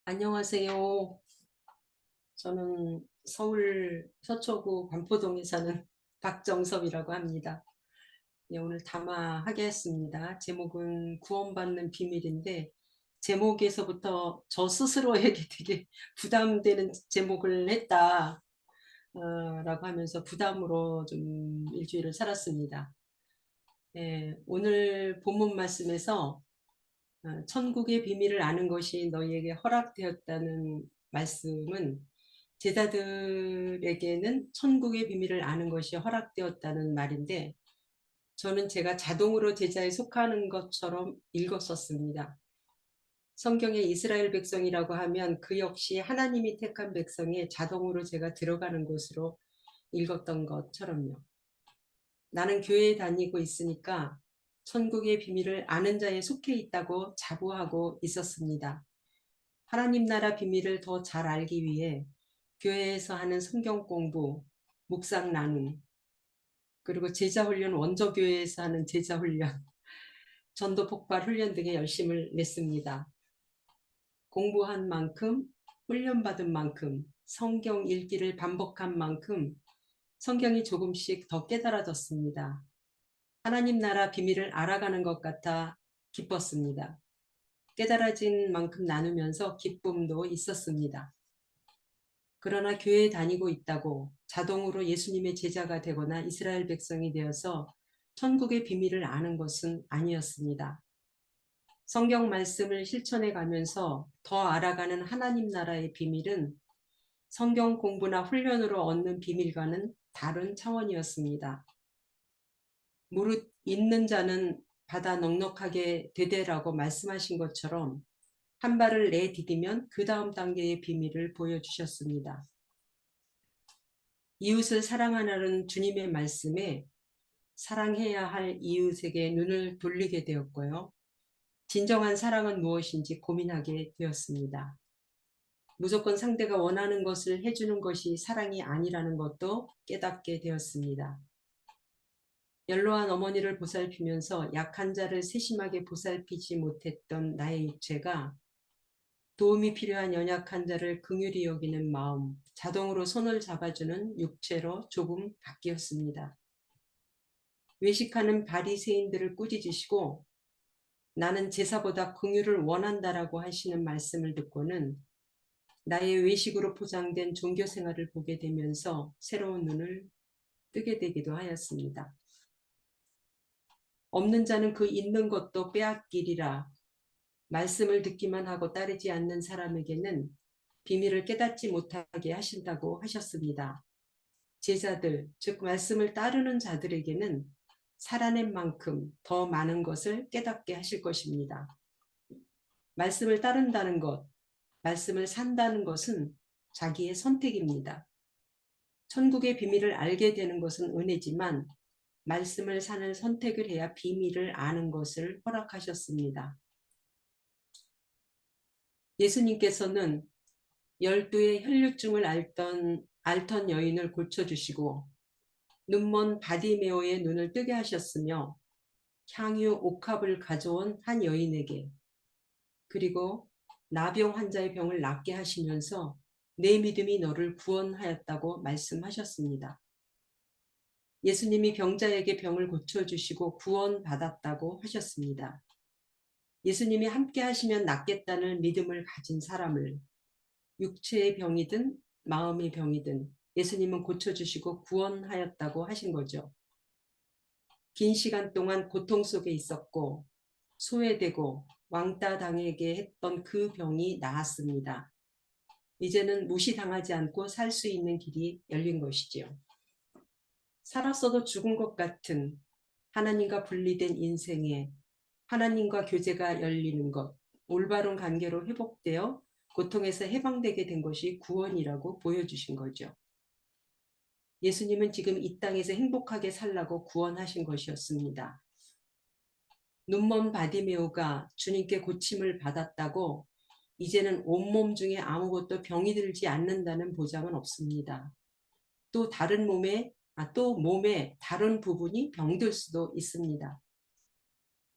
안녕하세요. 저는 서울 서초구 반포동에 사는 박정섭이라고 합니다. 네, 오늘 담화하겠습니다. 제목은 구원받는 비밀인데, 제목에서부터 저 스스로에게 되게 부담되는 제목을 했다, 라고 하면서 부담으로 좀 일주일을 살았습니다. 네, 오늘 본문 말씀에서 천국의 비밀을 아는 것이 너희에게 허락되었다는 말씀은 제자들에게는 천국의 비밀을 아는 것이 허락되었다는 말인데, 저는 제가 자동으로 제자에 속하는 것처럼 읽었었습니다. 성경에 이스라엘 백성이라고 하면 그 역시 하나님이 택한 백성에 자동으로 제가 들어가는 곳으로 읽었던 것처럼요. 나는 교회에 다니고 있으니까 천국의 비밀을 아는 자에 속해 있다고 자부하고 있었습니다. 하나님 나라 비밀을 더 잘 알기 위해 교회에서 하는 성경 공부, 묵상 나눔, 그리고 제자훈련, 원조교회에서 하는 제자훈련, 전도 폭발 훈련 등에 열심을 냈습니다. 공부한 만큼, 훈련받은 만큼, 성경 읽기를 반복한 만큼 성경이 조금씩 더 깨달아졌습니다. 하나님 나라 비밀을 알아가는 것 같아 기뻤습니다. 깨달아진 만큼 나누면서 기쁨도 있었습니다. 그러나 교회에 다니고 있다고 자동으로 예수님의 제자가 되거나 이스라엘 백성이 되어서 천국의 비밀을 아는 것은 아니었습니다. 성경 말씀을 실천해 가면서 더 알아가는 하나님 나라의 비밀은 성경 공부나 훈련으로 얻는 비밀과는 다른 차원이었습니다. 무릇 있는 자는 바다 넉넉하게 되되라고 말씀하신 것처럼 한 발을 내디디면 그 다음 단계의 비밀을 보여주셨습니다. 이웃을 사랑하라는 주님의 말씀에 사랑해야 할 이웃에게 눈을 돌리게 되었고요. 진정한 사랑은 무엇인지 고민하게 되었습니다. 무조건 상대가 원하는 것을 해주는 것이 사랑이 아니라는 것도 깨닫게 되었습니다. 연로한 어머니를 보살피면서 약한 자를 세심하게 보살피지 못했던 나의 육체가 도움이 필요한 연약한 자를 긍휼히 여기는 마음, 자동으로 손을 잡아주는 육체로 조금 바뀌었습니다. 외식하는 바리새인들을 꾸짖으시고 나는 제사보다 긍휼을 원한다라고 하시는 말씀을 듣고는 나의 외식으로 포장된 종교 생활을 보게 되면서 새로운 눈을 뜨게 되기도 하였습니다. 없는 자는 그 있는 것도 빼앗기리라. 말씀을 듣기만 하고 따르지 않는 사람에게는 비밀을 깨닫지 못하게 하신다고 하셨습니다. 제자들, 즉 말씀을 따르는 자들에게는 살아낸 만큼 더 많은 것을 깨닫게 하실 것입니다. 말씀을 따른다는 것, 말씀을 산다는 것은 자기의 선택입니다. 천국의 비밀을 알게 되는 것은 은혜지만 말씀을 사는 선택을 해야 비밀을 아는 것을 허락하셨습니다. 예수님께서는 12의 혈류증을 앓던 여인을 고쳐주시고 눈먼 바디메오의 눈을 뜨게 하셨으며 향유 옥합을 가져온 한 여인에게 그리고 나병 환자의 병을 낫게 하시면서 내 믿음이 너를 구원하였다고 말씀하셨습니다. 예수님이 병자에게 병을 고쳐주시고 구원받았다고 하셨습니다. 예수님이 함께 하시면 낫겠다는 믿음을 가진 사람을 육체의 병이든 마음의 병이든 예수님은 고쳐주시고 구원하였다고 하신 거죠. 긴 시간 동안 고통 속에 있었고 소외되고 왕따 당하게 했던 그 병이 나았습니다. 이제는 무시당하지 않고 살 수 있는 길이 열린 것이지요. 살았어도 죽은 것 같은 하나님과 분리된 인생에 하나님과 교제가 열리는 것, 올바른 관계로 회복되어 고통에서 해방되게 된 것이 구원이라고 보여주신 거죠. 예수님은 지금 이 땅에서 행복하게 살라고 구원하신 것이었습니다. 눈먼 바디메오가 주님께 고침을 받았다고 이제는 온몸 중에 아무것도 병이 들지 않는다는 보장은 없습니다. 또 몸의 다른 부분이 병들 수도 있습니다.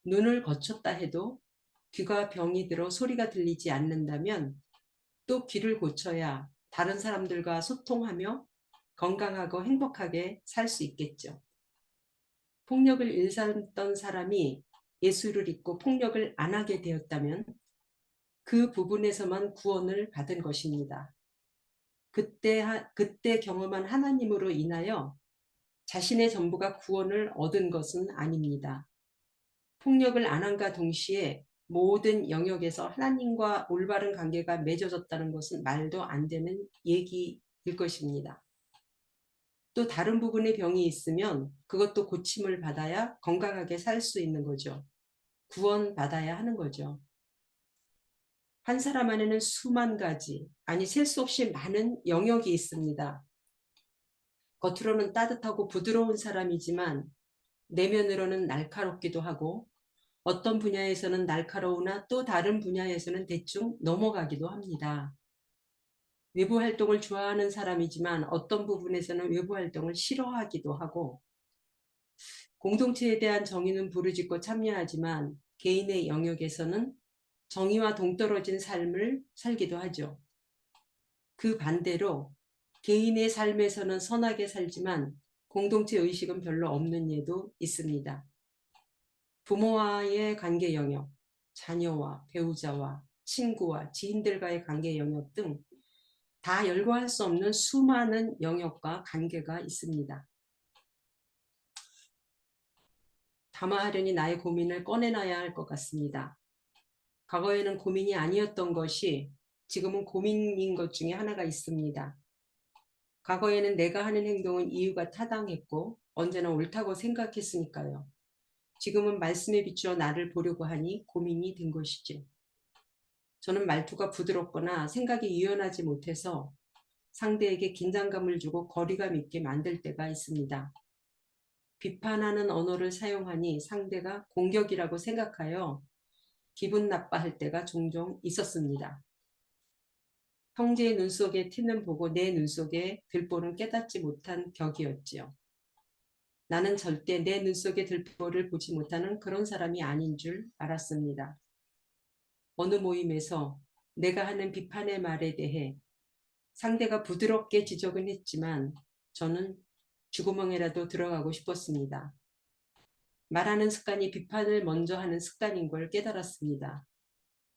눈을 거쳤다 해도 귀가 병이 들어 소리가 들리지 않는다면 또 귀를 고쳐야 다른 사람들과 소통하며 건강하고 행복하게 살 수 있겠죠. 폭력을 일삼던 사람이 예수를 믿고 폭력을 안 하게 되었다면 그 부분에서만 구원을 받은 것입니다. 그때 경험한 하나님으로 인하여 자신의 전부가 구원을 얻은 것은 아닙니다. 폭력을 안 한과 동시에 모든 영역에서 하나님과 올바른 관계가 맺어졌다는 것은 말도 안 되는 얘기일 것입니다. 또 다른 부분의 병이 있으면 그것도 고침을 받아야 건강하게 살 수 있는 거죠. 구원받아야 하는 거죠. 한 사람 안에는 수만 가지, 아니 셀 수 없이 많은 영역이 있습니다. 겉으로는 따뜻하고 부드러운 사람이지만 내면으로는 날카롭기도 하고 어떤 분야에서는 날카로우나 또 다른 분야에서는 대충 넘어가기도 합니다. 외부 활동을 좋아하는 사람이지만 어떤 부분에서는 외부 활동을 싫어하기도 하고 공동체에 대한 정의는 부르짖고 참여하지만 개인의 영역에서는 정의와 동떨어진 삶을 살기도 하죠. 그 반대로 개인의 삶에서는 선하게 살지만 공동체 의식은 별로 없는 예도 있습니다. 부모와의 관계 영역, 자녀와 배우자와 친구와 지인들과의 관계 영역 등 다 열거할 수 없는 수많은 영역과 관계가 있습니다. 담화하려니 나의 고민을 꺼내놔야 할 것 같습니다. 과거에는 고민이 아니었던 것이 지금은 고민인 것 중에 하나가 있습니다. 과거에는 내가 하는 행동은 이유가 타당했고 언제나 옳다고 생각했으니까요. 지금은 말씀에 비추어 나를 보려고 하니 고민이 된 것이죠. 저는 말투가 부드럽거나 생각이 유연하지 못해서 상대에게 긴장감을 주고 거리감 있게 만들 때가 있습니다. 비판하는 언어를 사용하니 상대가 공격이라고 생각하여 기분 나빠할 때가 종종 있었습니다. 형제의 눈 속에 티는 보고 내 눈 속에 들보는 깨닫지 못한 격이었지요. 나는 절대 내 눈 속에 들보를 보지 못하는 그런 사람이 아닌 줄 알았습니다. 어느 모임에서 내가 하는 비판의 말에 대해 상대가 부드럽게 지적은 했지만 저는 쥐구멍에라도 들어가고 싶었습니다. 말하는 습관이 비판을 먼저 하는 습관인 걸 깨달았습니다.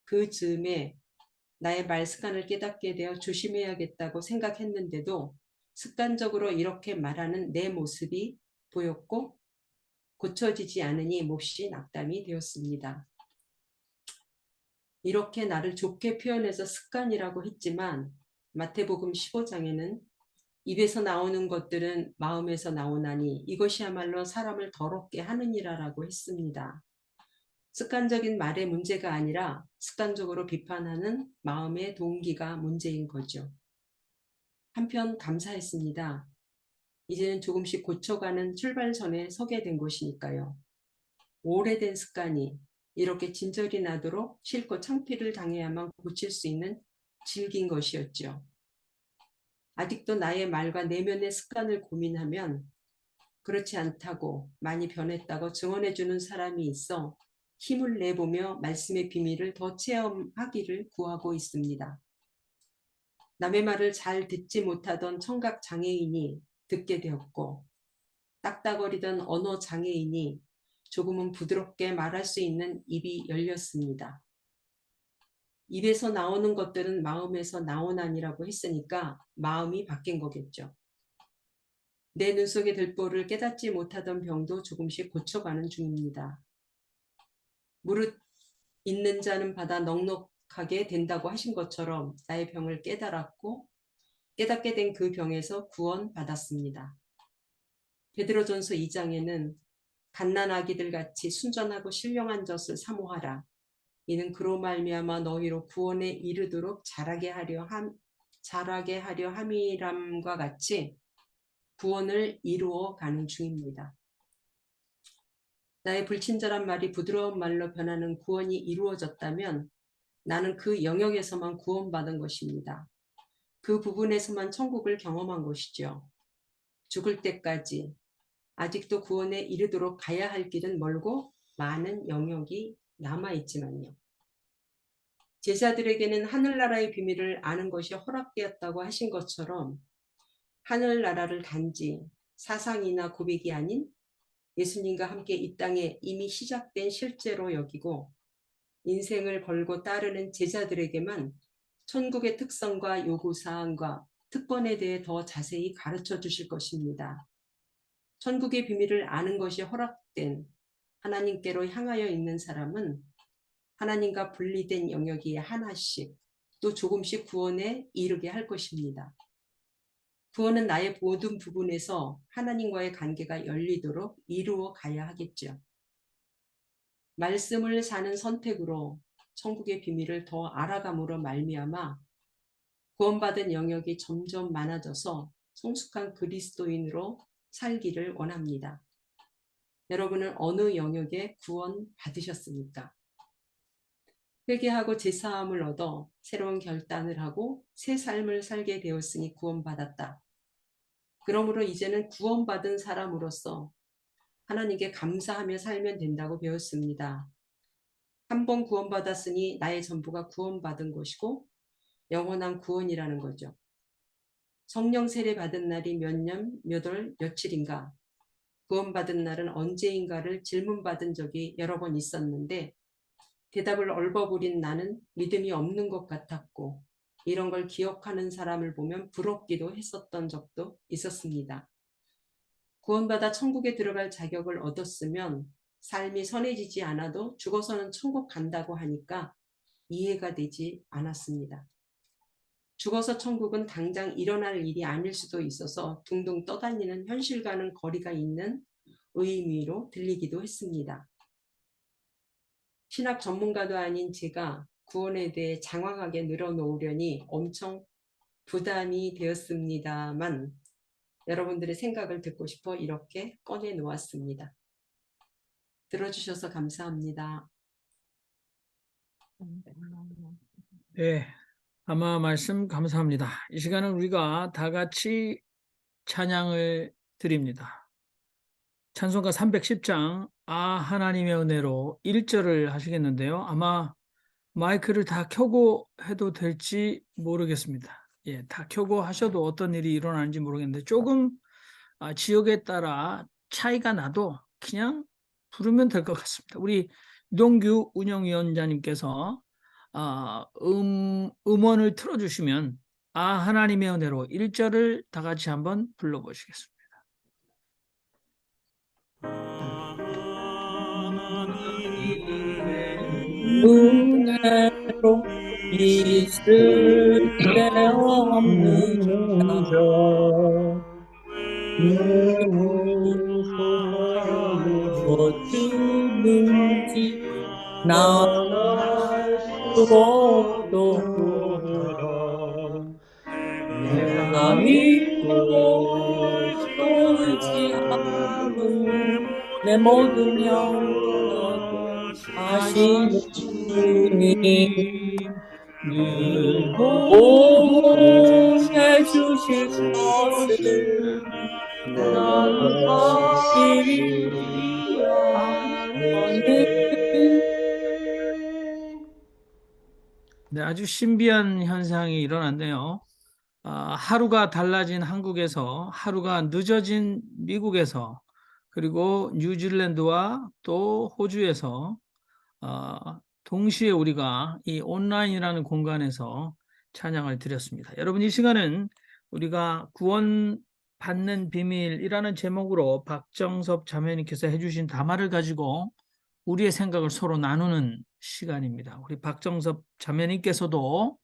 그 즈음에 나의 말 습관을 깨닫게 되어 조심해야겠다고 생각했는데도 습관적으로 이렇게 말하는 내 모습이 보였고 고쳐지지 않으니 몹시 낙담이 되었습니다. 이렇게 나를 좋게 표현해서 습관이라고 했지만 마태복음 15장에는 입에서 나오는 것들은 마음에서 나오나니 이것이야말로 사람을 더럽게 하느니라라고 했습니다. 습관적인 말의 문제가 아니라 습관적으로 비판하는 마음의 동기가 문제인 거죠. 한편 감사했습니다. 이제는 조금씩 고쳐가는 출발선에 서게 된 것이니까요. 오래된 습관이 이렇게 진절이 나도록 싫고 창피를 당해야만 고칠 수 있는 질긴 것이었죠. 아직도 나의 말과 내면의 습관을 고민하면 그렇지 않다고 많이 변했다고 증언해주는 사람이 있어 힘을 내보며 말씀의 비밀을 더 체험하기를 구하고 있습니다. 남의 말을 잘 듣지 못하던 청각 장애인이 듣게 되었고 딱딱거리던 언어 장애인이 조금은 부드럽게 말할 수 있는 입이 열렸습니다. 입에서 나오는 것들은 마음에서 나오나니라고 했으니까 마음이 바뀐 거겠죠. 내 눈 속의 들보를 깨닫지 못하던 병도 조금씩 고쳐가는 중입니다. 무릇 있는 자는 받아 넉넉하게 된다고 하신 것처럼 나의 병을 깨달았고 깨닫게 된 그 병에서 구원받았습니다. 베드로전서 2장에는 갓난아기들 같이 순전하고 신령한 젖을 사모하라. 이는 그로 말미암아 너희로 구원에 이르도록 자라게 하려 함이람과 같이 구원을 이루어 가는 중입니다. 나의 불친절한 말이 부드러운 말로 변하는 구원이 이루어졌다면 나는 그 영역에서만 구원받은 것입니다. 그 부분에서만 천국을 경험한 것이죠. 죽을 때까지 아직도 구원에 이르도록 가야 할 길은 멀고 많은 영역이 남아있지만요. 제자들에게는 하늘나라의 비밀을 아는 것이 허락되었다고 하신 것처럼 하늘나라를 단지 사상이나 고백이 아닌 예수님과 함께 이 땅에 이미 시작된 실제로 여기고 인생을 걸고 따르는 제자들에게만 천국의 특성과 요구사항과 특권에 대해 더 자세히 가르쳐 주실 것입니다. 천국의 비밀을 아는 것이 허락된 하나님께로 향하여 있는 사람은 하나님과 분리된 영역이 하나씩 또 조금씩 구원에 이르게 할 것입니다. 구원은 나의 모든 부분에서 하나님과의 관계가 열리도록 이루어 가야 하겠죠. 말씀을 사는 선택으로 천국의 비밀을 더 알아감으로 말미암아 구원받은 영역이 점점 많아져서 성숙한 그리스도인으로 살기를 원합니다. 여러분은 어느 영역에 구원 받으셨습니까? 회개하고 제사함을 얻어 새로운 결단을 하고 새 삶을 살게 되었으니 구원받았다. 그러므로 이제는 구원받은 사람으로서 하나님께 감사하며 살면 된다고 배웠습니다. 한 번 구원받았으니 나의 전부가 구원받은 것이고 영원한 구원이라는 거죠. 성령 세례 받은 날이 몇 년, 몇 월, 며칠인가, 구원받은 날은 언제인가를 질문받은 적이 여러 번 있었는데 대답을 얼버무린 나는 믿음이 없는 것 같았고 이런 걸 기억하는 사람을 보면 부럽기도 했었던 적도 있었습니다. 구원받아 천국에 들어갈 자격을 얻었으면 삶이 선해지지 않아도 죽어서는 천국 간다고 하니까 이해가 되지 않았습니다. 죽어서 천국은 당장 일어날 일이 아닐 수도 있어서 둥둥 떠다니는 현실과는 거리가 있는 의미로 들리기도 했습니다. 신학 전문가도 아닌 제가 구원에 대해 장황하게 늘어놓으려니 엄청 부담이 되었습니다만 여러분들의 생각을 듣고 싶어 이렇게 꺼내놓았습니다. 들어주셔서 감사합니다. 네, 아마 말씀 감사합니다. 이 시간은 우리가 다 같이 찬양을 드립니다. 찬송가 310장 하나님의 은혜로 1절을 하시겠는데요. 아마 마이크를 다 켜고 해도 될지 모르겠습니다. 예, 다 켜고 하셔도 어떤 일이 일어나는지 모르겠는데 조금 지역에 따라 차이가 나도 그냥 부르면 될 것 같습니다. 우리 이동규 운영위원장님께서 음원을 틀어주시면 하나님의 은혜로 1절을 다 같이 한번 불러보시겠습니다. 은혜로 있을 데 없는 자 무엇이든지 나할 수 없도다. 내가 믿고 의지하는 내 모든 영역 하시는 주님 늘 보호해 주실 것을 나는 확실히 아네. 네, 아주 신비한 현상이 일어났네요. 하루가 달라진 한국에서, 하루가 늦어진 미국에서, 그리고 뉴질랜드와 또 호주에서 동시에 우리가 이 온라인이라는 공간에서 찬양을 드렸습니다. 여러분, 이 시간은 우리가 구원받는 비밀이라는 제목으로 박정섭 자매님께서 해주신 담화를 가지고 우리의 생각을 서로 나누는 시간입니다. 우리 박정섭 자매님께서도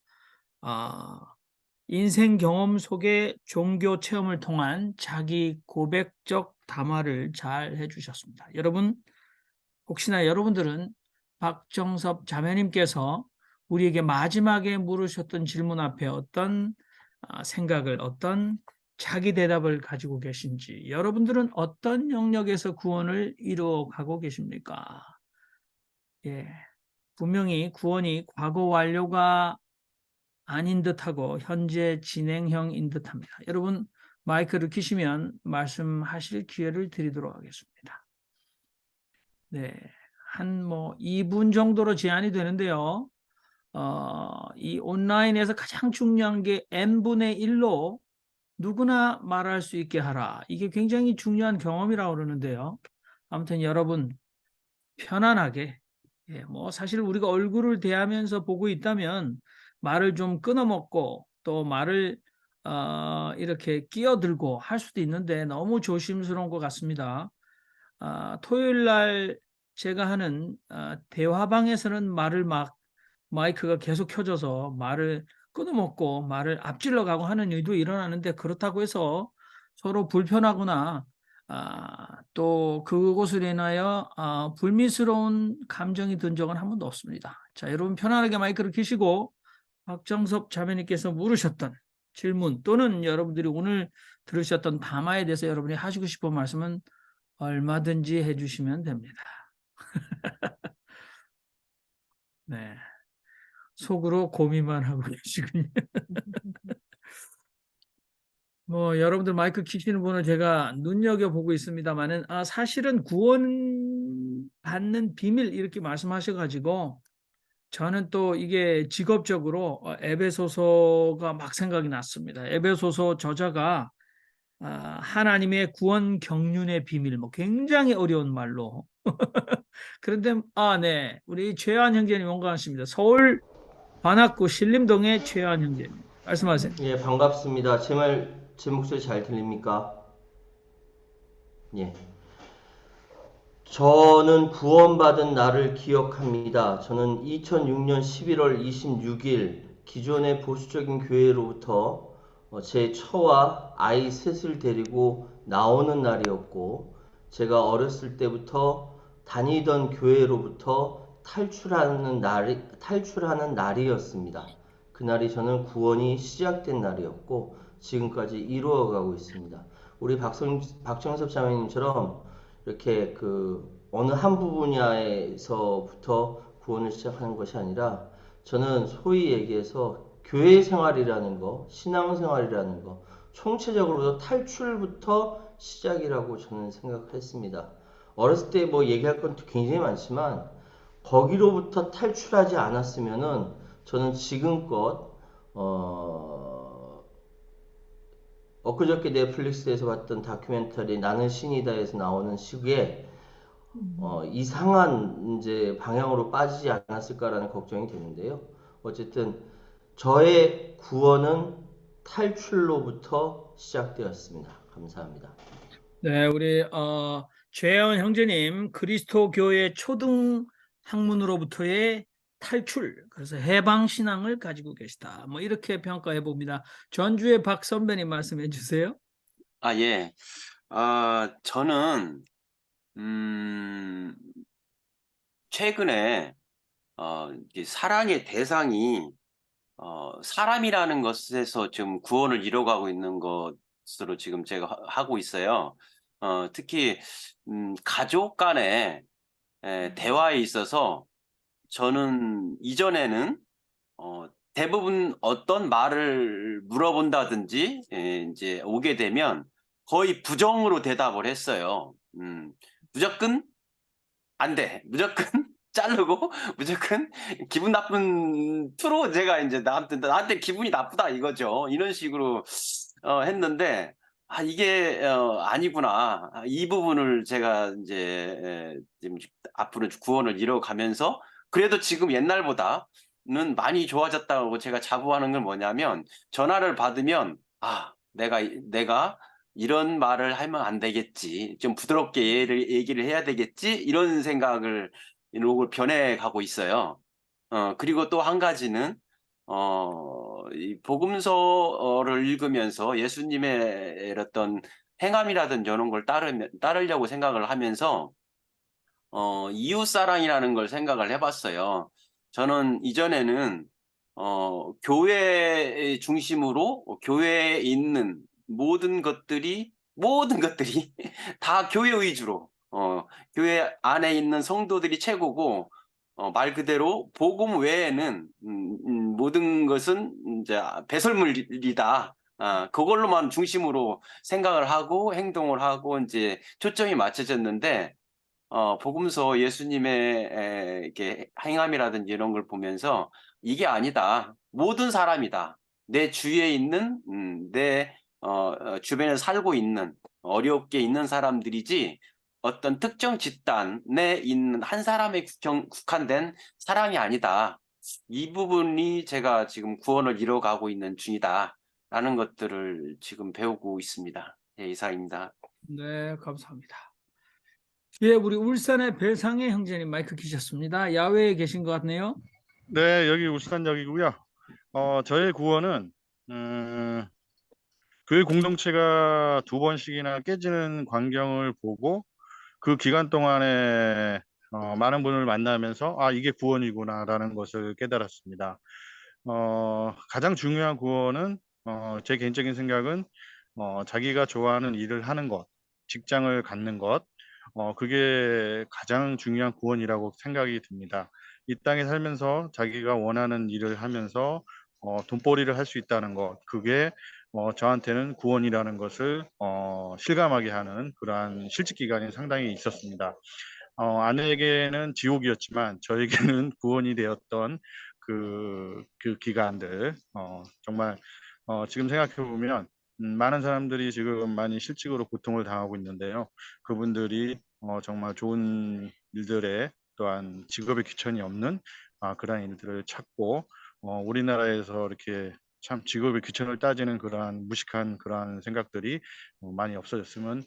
인생 경험 속의 종교 체험을 통한 자기 고백적 담화를 잘 해주셨습니다. 여러분, 혹시나 여러분들은 박정섭 자매님께서 우리에게 마지막에 물으셨던 질문 앞에 어떤 생각을, 어떤 자기 대답을 가지고 계신지, 여러분들은 어떤 영역에서 구원을 이루어가고 계십니까? 예, 분명히 구원이 과거 완료가 아닌 듯하고 현재 진행형인 듯합니다. 여러분, 마이크를 켜시면 말씀하실 기회를 드리도록 하겠습니다. 네, 한 2분 정도로 제한이 되는데요. 이 온라인에서 가장 중요한 게 n분의 1로 누구나 말할 수 있게 하라. 이게 굉장히 중요한 경험이라고 그러는데요. 아무튼 여러분 편안하게, 뭐 사실 우리가 얼굴을 대하면서 보고 있다면 말을 좀 끊어먹고 또 말을 이렇게 끼어들고 할 수도 있는데 너무 조심스러운 것 같습니다. 토요일 날 제가 하는 대화방에서는 말을 마이크가 계속 켜져서 말을 끊어먹고 말을 앞질러 가고 하는 일도 일어나는데, 그렇다고 해서 서로 불편하거나 또 그것으로 인하여 불미스러운 감정이 든 적은 한 번도 없습니다. 자, 여러분 편안하게 마이크를 켜시고 박정섭 자매님께서 물으셨던 질문 또는 여러분들이 오늘 들으셨던 담화에 대해서 여러분이 하시고 싶은 말씀은 얼마든지 해주시면 됩니다. 네, 속으로 고민만 하고 계시군요. 뭐 여러분들 마이크 켜시는 분을 제가 눈여겨보고 있습니다만은 사실은 구원 받는 비밀 이렇게 말씀하셔가지고 저는 또 이게 직업적으로 에베소서가 막 생각이 났습니다. 에베소서 저자가 하나님의 구원 경륜의 비밀, 뭐 굉장히 어려운 말로 그런데 네, 우리 최한 형제님 원가하십니다. 서울 관악구 신림동의 최한 형제님 말씀하세요. 예, 반갑습니다. 제 목소리 잘 들립니까? 예. 저는 구원받은 날을 기억합니다. 저는 2006년 11월 26일 기존의 보수적인 교회로부터 제 처와 아이 셋을 데리고 나오는 날이었고, 제가 어렸을 때부터 다니던 교회로부터 탈출하는 날이었습니다. 그날이 저는 구원이 시작된 날이었고 지금까지 이루어가고 있습니다. 우리 박정섭 자매님처럼 이렇게 어느 한 분야에서부터 구원을 시작하는 것이 아니라, 저는 소위 얘기해서 교회 생활이라는 거, 신앙 생활이라는 거, 총체적으로 탈출부터 시작이라고 저는 생각했습니다. 어렸을 때 뭐 얘기할 건 굉장히 많지만 거기로부터 탈출하지 않았으면은 저는 지금껏 엊그저께 넷플릭스에서 봤던 다큐멘터리 나는 신이다에서 나오는 식의 이상한 이제 방향으로 빠지지 않았을까라는 걱정이 되는데요. 어쨌든 저의 구원은 탈출로부터 시작되었습니다. 감사합니다. 네, 우리 최현 형제님 그리스도 교회 초등 학문으로부터의 탈출, 그래서 해방 신앙을 가지고 계시다. 뭐 이렇게 평가해 봅니다. 전주의 박 선배님 말씀해 주세요. 예. 저는 최근에 이제 사랑의 대상이 사람이라는 것에서 좀 구원을 이뤄가고 있는 것으로 지금 제가 하고 있어요. 특히 가족 간의 대화에 있어서 저는 이전에는 대부분 어떤 말을 물어본다든지 이제 오게 되면 거의 부정으로 대답을 했어요. 무조건 안 돼. 무조건 자르고 무조건 기분 나쁜 투로 제가 이제 나한테 기분이 나쁘다 이거죠. 이런 식으로 했는데 이게 아니구나. 이 부분을 제가 이제 지금 앞으로 구원을 이뤄가면서 그래도 지금 옛날보다는 많이 좋아졌다고 제가 자부하는 건 뭐냐면, 전화를 받으면 내가 이런 말을 하면 안 되겠지, 좀 부드럽게 얘기를 해야 되겠지, 이런 생각을 변해가고 있어요. 그리고 또 한 가지는 이 복음서를 읽으면서 예수님의 어떤 행함이라든지 이런 걸 따르려고 생각을 하면서 이웃사랑이라는 걸 생각을 해봤어요. 저는 이전에는 교회 중심으로 교회에 있는 모든 것들이 다 교회 위주로, 교회 안에 있는 성도들이 최고고, 말 그대로 복음 외에는 모든 것은 이제 배설물이다. 그걸로만 중심으로 생각을 하고 행동을 하고 이제 초점이 맞춰졌는데, 복음서 예수님의 이렇게 행함이라든지 이런 걸 보면서 이게 아니다. 모든 사람이다. 내 주위에 있는, 내 주변에 살고 있는, 어렵게 있는 사람들이지 어떤 특정 집단에 있는 한 사람에 국한된 사랑이 아니다. 이 부분이 제가 지금 구원을 이뤄가고 있는 중이다라는 것들을 지금 배우고 있습니다. 예, 이상입니다. 네, 감사합니다. 예, 우리 울산의 배상의 형제님 마이크 키셨습니다. 야외에 계신 것 같네요. 네, 여기 울산역이고요. 저의 구원은 교회 공동체가 2번씩이나 깨지는 광경을 보고 그 기간 동안에 많은 분을 만나면서 이게 구원이구나라는 것을 깨달았습니다. 가장 중요한 구원은 제 개인적인 생각은 자기가 좋아하는 일을 하는 것, 직장을 갖는 것, 그게 가장 중요한 구원이라고 생각이 듭니다. 이 땅에 살면서 자기가 원하는 일을 하면서 돈벌이를 할 수 있다는 것, 그게 저한테는 구원이라는 것을 실감하게 하는 그러한 실직 기간이 상당히 있었습니다. 아내에게는 지옥이었지만 저에게는 구원이 되었던 그 기간들, 정말 지금 생각해 보면 많은 사람들이 지금 많이 실직으로 고통을 당하고 있는데요. 그분들이 정말 좋은 일들에 또한 직업의 귀천이 없는 그러한 일들을 찾고 우리나라에서 이렇게 참 직업의 귀천을 따지는 그러한 무식한 그러한 생각들이 많이 없어졌으면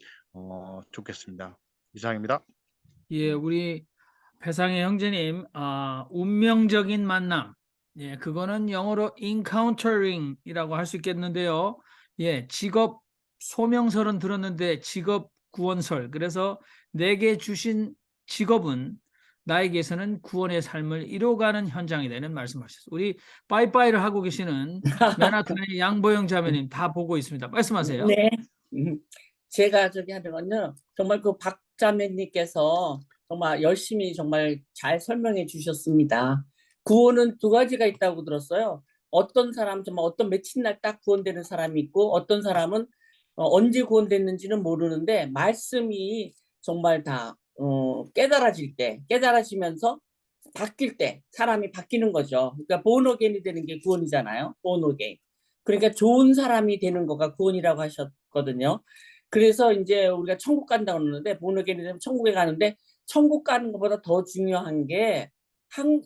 좋겠습니다. 이상입니다. 예, 우리 배상의 형제님, 운명적인 만남. 예, 그거는 영어로 encountering이라고 할 수 있겠는데요. 예, 직업 소명설은 들었는데 직업 구원설. 그래서 내게 주신 직업은 나에게서는 구원의 삶을 이뤄가는 현장이 되는 말씀하셨어요. 우리 빠이빠이를 하고 계시는 맨하탄의 양보영 자매님 다 보고 있습니다. 말씀하세요. 네. 제가 저기 하는 건요. 정말 그 박자매님께서 정말 열심히 정말 잘 설명해 주셨습니다. 구원은 2가지가 있다고 들었어요. 어떤 사람 정말 어떤 며칠 날 딱 구원되는 사람이 있고 어떤 사람은 언제 구원됐는지는 모르는데 말씀이 정말 다 깨달아질 때, 깨달아지면서 바뀔 때 사람이 바뀌는 거죠. 그러니까 본어게인이 되는 게 구원이잖아요. 본어게인. 그러니까 좋은 사람이 되는 거가 구원이라고 하셨거든요. 그래서 이제 우리가 천국 간다고 그러는데 본어게인이 되면 천국에 가는데 천국 가는 것보다 더 중요한 게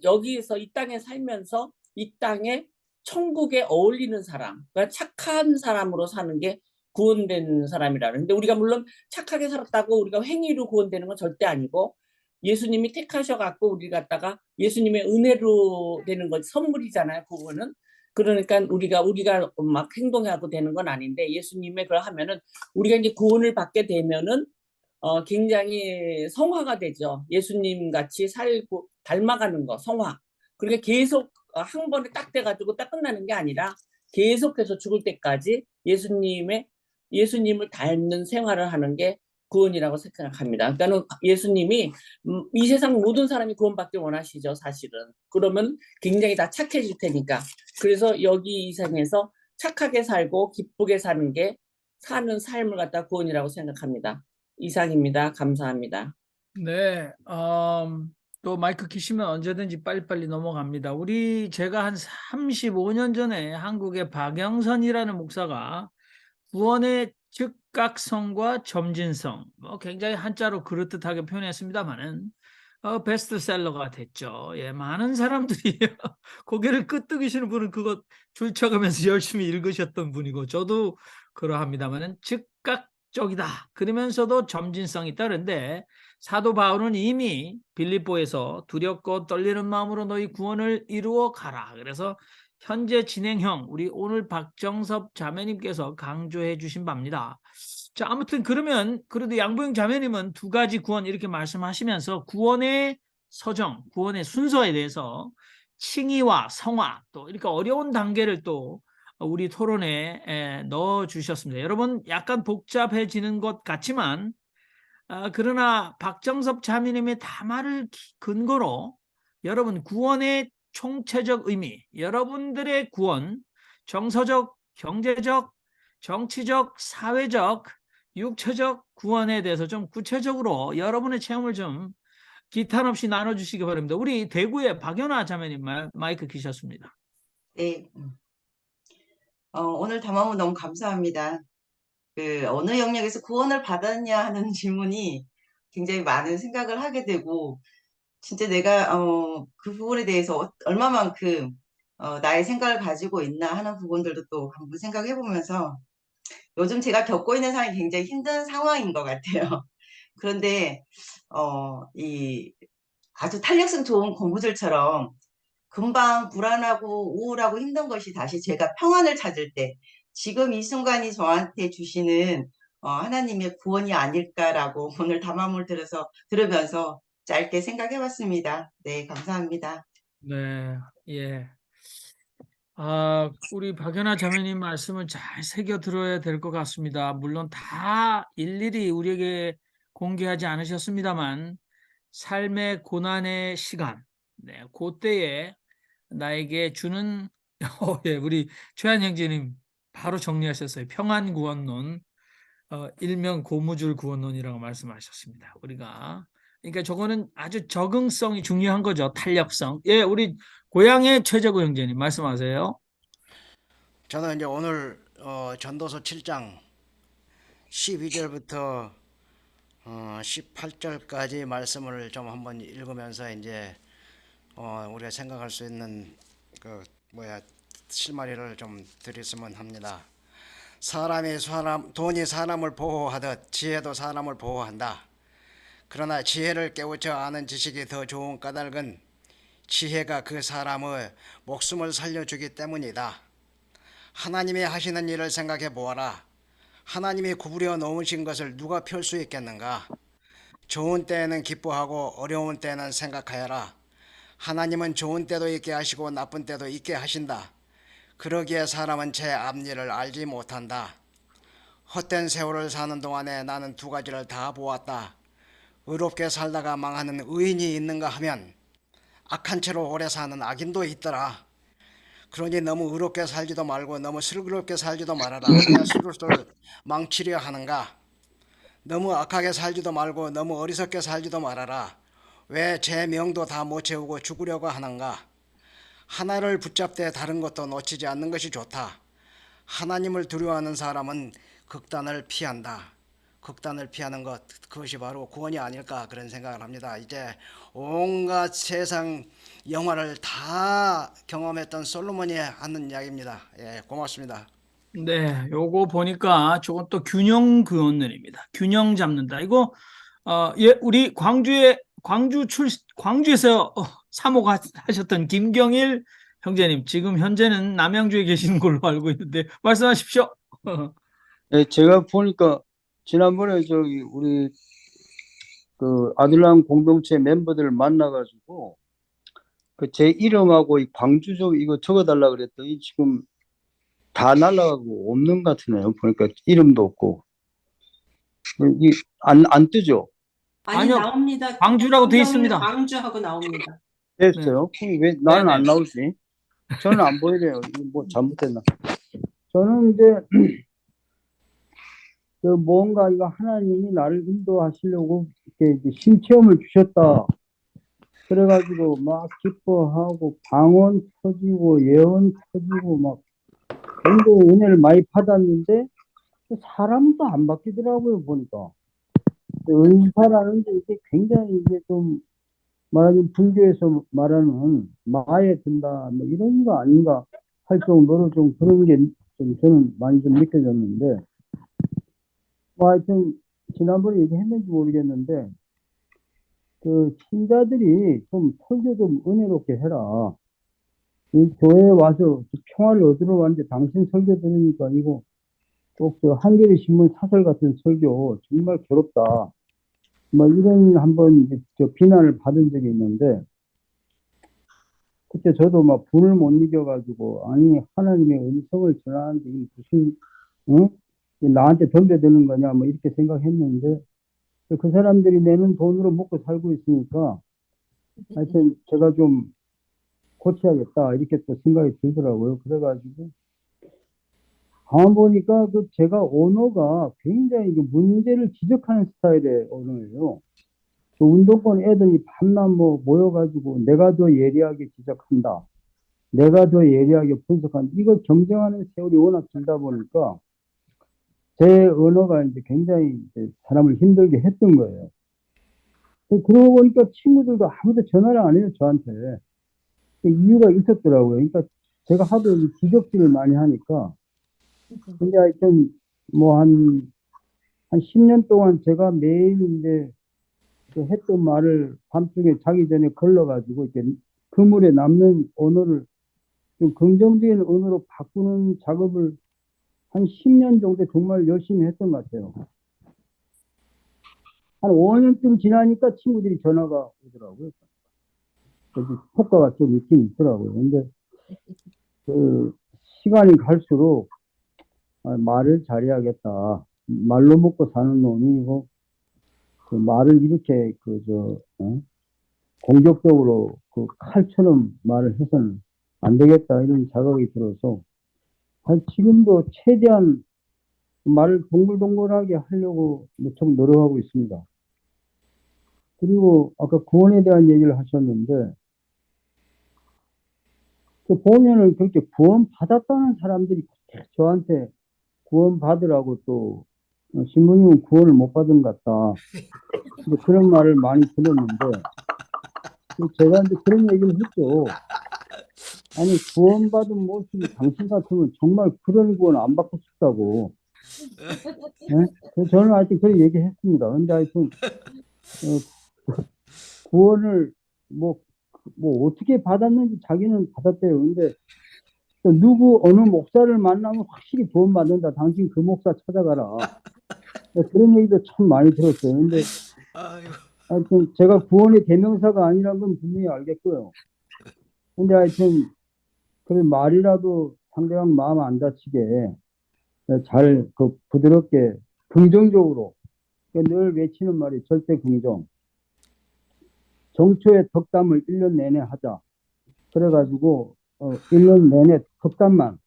여기서 이 땅에 살면서 이 땅에 천국에 어울리는 사람, 그러니까 착한 사람으로 사는 게 구원된 사람이라는. 근데 우리가 물론 착하게 살았다고 우리가 행위로 구원되는 건 절대 아니고 예수님이 택하셔갖고 우리 갖다가 예수님의 은혜로 되는 건 선물이잖아요. 그거는. 그러니까 우리가 막 행동하고 되는 건 아닌데 예수님의 그걸 하면은 우리가 이제 구원을 받게 되면은 굉장히 성화가 되죠. 예수님 같이 살고 닮아가는 거, 성화. 그러니까 계속 한 번에 딱 돼가지고 딱 끝나는 게 아니라 계속해서 죽을 때까지 예수님을 닮는 생활을 하는 게 구원이라고 생각합니다. 그러니까 예수님이 이 세상 모든 사람이 구원받길 원하시죠, 사실은. 그러면 굉장히 다 착해질 테니까. 그래서 여기 이 세상에서 착하게 살고 기쁘게 사는 삶을 갖다 구원이라고 생각합니다. 이상입니다. 감사합니다. 네, 또 마이크 키시면 언제든지 빨리빨리 넘어갑니다. 제가 한 35년 전에 한국의 박영선이라는 목사가 구원의 즉각성과 점진성, 굉장히 한자로 그럴듯하게 표현했습니다만은 베스트셀러가 됐죠. 예, 많은 사람들이 고개를 끄덕이시는 분은 그거 줄쳐가면서 열심히 읽으셨던 분이고 저도 그러합니다만은 즉각적이다. 그러면서도 점진성이 있다. 그런데 사도 바울은 이미 빌립보에서 두렵고 떨리는 마음으로 너희 구원을 이루어 가라. 그래서 현재 진행형 우리 오늘 박정섭 자매님께서 강조해 주신 바입니다. 자, 아무튼 그러면 그래도 양보영 자매님은 2가지 구원 이렇게 말씀하시면서 구원의 서정, 구원의 순서에 대해서 칭의와 성화 또 이렇게 어려운 단계를 또 우리 토론에 넣어 주셨습니다. 여러분 약간 복잡해지는 것 같지만 그러나 박정섭 자매님의 담화를 근거로 여러분 구원의 총체적 의미, 여러분들의 구원, 정서적, 경제적, 정치적, 사회적 육체적 구원에 대해서 좀 구체적으로 여러분의 체험을 좀 기탄 없이 나눠주시기 바랍니다. 우리 대구의 박연아 자매님 마이크 키셨습니다. 네, 오늘 담화문 너무 감사합니다. 어느 영역에서 구원을 받았냐 하는 질문이 굉장히 많은 생각을 하게 되고, 진짜 내가, 그 부분에 대해서 얼마만큼, 나의 생각을 가지고 있나 하는 부분들도 또 한번 생각해 보면서, 요즘 제가 겪고 있는 상황이 굉장히 힘든 상황인 것 같아요. 그런데, 아주 탄력성 좋은 고무줄처럼 금방 불안하고 우울하고 힘든 것이 다시 제가 평안을 찾을 때 지금 이 순간이 저한테 주시는 하나님의 구원이 아닐까라고 오늘 담화물 들으면서 짧게 생각해 봤습니다. 네, 감사합니다. 네, 예. 우리 박연아 자매님 말씀을 잘 새겨 들어야 될 것 같습니다. 물론 다 일일이 우리에게 공개하지 않으셨습니다만, 삶의 고난의 시간, 네, 그때에 나에게 주는, 예, 우리 최한 형제님 바로 정리하셨어요. 평안구원론, 일명 고무줄 구원론이라고 말씀하셨습니다. 그러니까 저거는 아주 적응성이 중요한 거죠. 탄력성. 예, 우리 고향의 최재구 형제님 말씀하세요. 저는 이제 오늘 전도서 7장 12절부터 18절까지 말씀을 좀 한번 읽으면서 이제 우리가 생각할 수 있는 실마리를 좀 드렸으면 합니다. 돈이 사람을 보호하듯 지혜도 사람을 보호한다. 그러나 지혜를 깨우쳐 아는 지식이 더 좋은 까닭은 지혜가 그 사람의 목숨을 살려주기 때문이다. 하나님이 하시는 일을 생각해 보아라. 하나님이 구부려 놓으신 것을 누가 펼 수 있겠는가? 좋은 때에는 기뻐하고 어려운 때에는 생각하여라. 하나님은 좋은 때도 있게 하시고 나쁜 때도 있게 하신다. 그러기에 사람은 제 앞일을 알지 못한다. 헛된 세월을 사는 동안에 나는 두 가지를 다 보았다. 의롭게 살다가 망하는 의인이 있는가 하면 악한 채로 오래 사는 악인도 있더라. 그러니 너무 의롭게 살지도 말고 너무 슬그럽게 살지도 말아라. 내 스스로를 망치려 하는가? 너무 악하게 살지도 말고 너무 어리석게 살지도 말아라. 왜 제 명도 다 못 채우고 죽으려고 하는가? 하나를 붙잡되 다른 것도 놓치지 않는 것이 좋다. 하나님을 두려워하는 사람은 극단을 피한다. 극단을 피하는 것, 그것이 바로 구원이 아닐까 그런 생각을 합니다. 이제 온갖 세상 영화를 다 경험했던 솔로몬이 하는 이야기입니다. 예, 고맙습니다. 네, 요거 보니까 저건 또 균형 구원론입니다. 균형 잡는다. 이거 예, 우리 광주에서 사목하셨던 김경일 형제님, 지금 현재는 남양주에 계시는 걸로 알고 있는데 말씀하십시오. 네, 제가 보니까 지난번에 저기 우리 그 아들랑 공동체 멤버들을 만나가지고 그 제 이름하고 이 광주족 이거 적어달라 그랬더니 지금 다 날라가고 없는 것 같으네요. 보니까 이름도 없고 안 뜨죠? 아니, 아니요, 나옵니다. 광주라고 돼 김경일 있습니다. 광주하고 나옵니다. 됐어요? 그럼 왜 나는 안 네네. 나오지? 저는 안 보이래요. 이거 뭐 잘못됐나? 저는 이제 그 뭔가 이거 하나님이 나를 인도하시려고 이렇게 이제 신체험을 주셨다. 그래가지고 막 기뻐하고 방언 터지고 예언 터지고 막 굉장히 은혜를 많이 받았는데 사람도 안 바뀌더라고요 보니까. 은사라는 게 이게 굉장히 이게 좀 말하자면 불교에서 말하는 마에 든다 뭐 이런 거 아닌가 할 정도로 좀 그런 게 좀 저는 많이 좀 느껴졌는데 뭐 하여튼 지난번에 얘기했는지 모르겠는데 그 신자들이 좀 설교 좀 은혜롭게 해라. 이 교회에 와서 평화를 얻으러 왔는데 당신 설교 들으니까 이거 꼭 저 한겨레 신문 사설 같은 설교 정말 괴롭다. 뭐 이런 한번 저 비난을 받은 적이 있는데 그때 저도 막 분을 못 이겨가지고 아니 하나님의 음성을 전하는데 이 무슨 응? 나한테 덤벼드는 거냐 뭐 이렇게 생각했는데 그 사람들이 내는 돈으로 먹고 살고 있으니까 하여튼 제가 좀 고쳐야겠다 이렇게 또 생각이 들더라고요. 그래가지고 가만 보니까 그 제가 언어가 굉장히 그 문제를 지적하는 스타일의 언어예요. 그 운동권 애들이 밤낮 뭐 모여가지고 내가 더 예리하게 지적한다. 내가 더 예리하게 분석한다. 이걸 경쟁하는 세월이 워낙 길다 보니까 제 언어가 이제 굉장히 이제 사람을 힘들게 했던 거예요. 그러고 보니까 친구들도 아무도 전화를 안 해요, 저한테. 그 이유가 있었더라고요. 그러니까 제가 하도 이 지적질을 많이 하니까. 근데 하여튼 뭐 한 10년 동안 제가 매일 이제 그 했던 말을 밤중에 자기 전에 걸러가지고 이렇게 그물에 남는 언어를 좀 긍정적인 언어로 바꾸는 작업을 한 10년 정도 정말 열심히 했던 것 같아요. 한 5년쯤 지나니까 친구들이 전화가 오더라고요. 그래서 효과가 좀 있긴 있더라고요. 근데 그 시간이 갈수록 말을 잘해야겠다. 말로 먹고 사는 놈이 이거 그 말을 이렇게 공격적으로 그 칼처럼 말을 해서는 안 되겠다 이런 자각이 들어서 지금도 최대한 말을 동글동글하게 하려고 무척 노력하고 있습니다. 그리고 아까 구원에 대한 얘기를 하셨는데 그 보면은 그렇게 구원 받았다는 사람들이 저한테 구원 받으라고 또 신부님은 구원을 못 받은 것 같다. 그런 말을 많이 들었는데 제가 이제 그런 얘기를 했죠. 아니 구원받은 모습이 당신 같으면 정말 그런 구원 안 받고 싶다고. 네? 그래서 저는 하여튼 그런 얘기 했습니다. 근데 하여튼 구원을 뭐 어떻게 받았는지 자기는 받았대요. 근데 누구 어느 목사를 만나면 확실히 구원 받는다. 당신 그 목사 찾아가라. 그런 얘기도 참 많이 들었어요. 근데 하여튼 제가 구원의 대명사가 아니라는 건 분명히 알겠고요. 근데 하여튼 그래 말이라도 상대방 마음 안 다치게 잘 부드럽게 긍정적으로 늘 외치는 말이 절대 긍정. 정초의 덕담을 1년 내내 하자. 그래가지고 1년 내내 덕담만.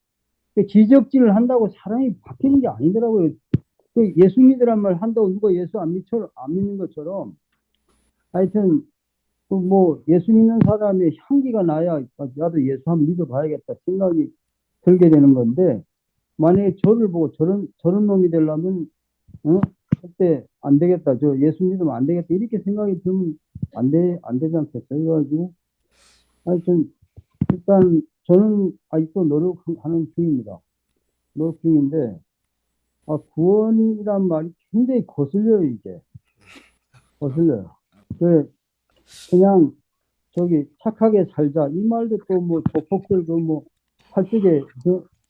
지적질을 한다고 사람이 바뀌는 게 아니더라고요. 예수 믿으란 말 한다고 누가 예수 안 믿는 것처럼 하여튼 뭐 예수 믿는 사람의 향기가 나야 나도 예수 한번 믿어봐야겠다 생각이 들게 되는 건데 만약에 저를 보고 저런 놈이 되려면 그때 안 되겠다. 저 예수 믿으면 안 되겠다. 이렇게 생각이 들면 안 되지 않겠어요? 그래가지고 하여튼 일단 저는 아직도 노력하는 중입니다. 노력 중인데 구원이란 말이 굉장히 거슬려요. 이게 거슬려요. 그냥 착하게 살자 이 말도 또 뭐 조폭들도 뭐 팔뚝에